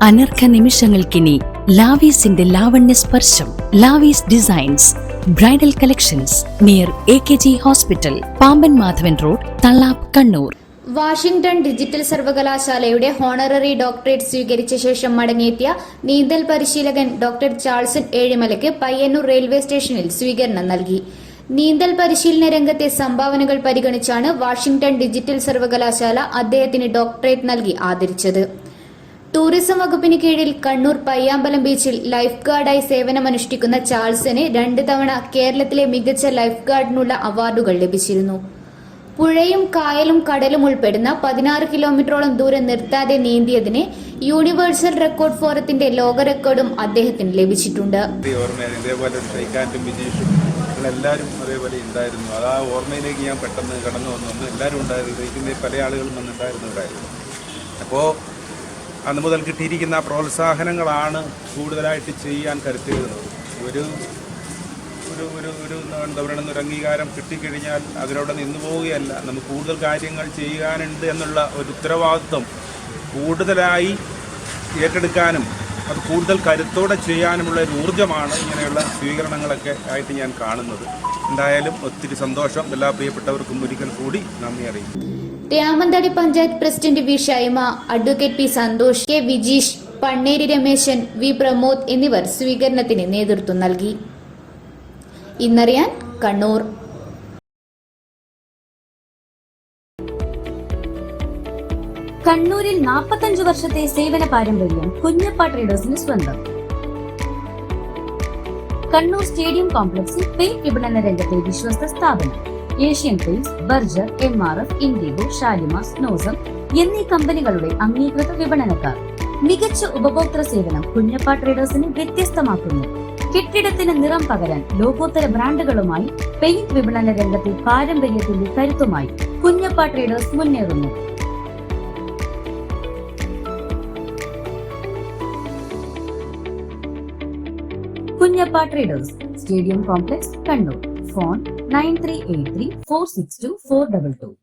അനർഘ നിമിഷങ്ങൾക്കിനി ലാവീസിന്റെ ലാവണ്യ സ്പർശം. ലാവീസ് designs bridal collections near AKG hospital, Pamban Madhavan road, Thalap, Kannur. Washington digital സർവകലാശാലയുടെ ഹോണററി ഡോക്ടറേറ്റ് സ്വീകരിച്ച ശേഷം മടങ്ങിയെത്തിയ നീന്തൽ പരിശീലകൻ ഡോക്ടർ ചാൾസൺ ഏഴിമലയ്ക്ക് പയ്യന്നൂർ റെയിൽവേ സ്റ്റേഷനിൽ സ്വീകരണം നൽകി. നീന്തൽ പരിശീലന രംഗത്തെ സംഭാവനകൾ പരിഗണിച്ചാണ് വാഷിംഗ്ടൺ ഡിജിറ്റൽ സർവകലാശാല അദ്ദേഹത്തിന് ഡോക്ടറേറ്റ് നൽകി ആദരിച്ചത്. ടൂറിസം വകുപ്പിന് കീഴിൽ കണ്ണൂർ പയ്യാമ്പലം ബീച്ചിൽ ലൈഫ് ഗാർഡായി സേവനമനുഷ്ഠിക്കുന്ന ചാൾസന് 2 തവണ കേരളത്തിലെ മികച്ച ലൈഫ് ഗാർഡിനുള്ള അവാർഡുകൾ ലഭിച്ചിരുന്നു. പുഴയും കായലും കടലും ഉൾപ്പെടുന്ന 16 കിലോമീറ്ററോളം ദൂരം നിർത്താതെ നീന്തിയതിന് യൂണിവേഴ്സൽ റെക്കോർഡ് ഫോറത്തിന്റെ ലോക റെക്കോർഡും അദ്ദേഹത്തിന് ലഭിച്ചിട്ടുണ്ട്. എല്ലാവരും അതേപോലെ ഉണ്ടായിരുന്നു. ആ ഓർമ്മയിലേക്ക് ഞാൻ പെട്ടെന്ന് കടന്നു വന്നു. എല്ലാവരും ഉണ്ടായിരുന്നു, പല ആളുകളും വന്നിട്ടുണ്ടായിരുന്നു. അപ്പോൾ അന്ന് മുതൽ കിട്ടിയിരിക്കുന്ന പ്രോത്സാഹനങ്ങളാണ് കൂടുതലായിട്ട് ചെയ്യാൻ കരുത്തേറുന്നത്. ഒരു എന്താ പറയുക, ഒരു അംഗീകാരം കിട്ടിക്കഴിഞ്ഞാൽ അതിലൂടെ നിന്നു പോവുകയല്ല, നമുക്ക് കൂടുതൽ കാര്യങ്ങൾ ചെയ്യാനുണ്ട് എന്നുള്ള ഒരു ഉത്തരവാദിത്വം കൂടുതലായി ഏറ്റെടുക്കാനും അത് കൂടുതൽ കരുത്തോടെ ചെയ്യാനുമുള്ള ഒരു ഊർജ്ജമാണ് ഇങ്ങനെയുള്ള സ്വീകരണങ്ങളൊക്കെ ആയിട്ട് ഞാൻ കാണുന്നത്. എന്തായാലും ഒത്തിരി സന്തോഷം. എല്ലാ പ്രിയപ്പെട്ടവർക്കും ഒരിക്കൽ കൂടി നന്ദി അറിയിക്കും. Ramanthali panchayat president V Shaima, advocate P Santhosh, K Vijeesh, Panneri Rameshan, V Pramod എന്നിവർ സ്വീകരണത്തിന് നേതൃത്വം നൽകി. ഇന്നറിയാൻ കണ്ണൂർ. കണ്ണൂരിൽ 45 വർഷത്തെ സേവന പാരമ്പര്യം കുഞ്ഞപ്പ ട്രേഡേഴ്സിന് സ്വന്തം. കണ്ണൂർ സ്റ്റേഡിയം കോംപ്ലക്സിൽ പെയിന്റ് വിപണന രംഗത്തെ വിശ്വസ്ത സ്ഥാപനം. Asian paints, Berger, MRF, Indigo, Shalimar, Snowcem എന്നീ കമ്പനികളുടെ അംഗീകൃത വിപണനക്കാർ. മികച്ച ഉപഭോക്തൃ സേവനം കുഞ്ഞപ്പ ട്രേഡേഴ്സിനെ വ്യത്യസ്തമാക്കുന്നു. കെട്ടിടത്തിന് നിറം പകരാൻ ലോകോത്തര ബ്രാൻഡുകളുമായി പെയിന്റ് വിപണന രംഗത്തെ പാരമ്പര്യത്തിന്റെ കരുത്തുമായി കുഞ്ഞപ്പ ട്രേഡേഴ്സ് മുന്നേറുന്നു. Kunjappa traders, stadium complex, Kannur. Phone 9383 462 422.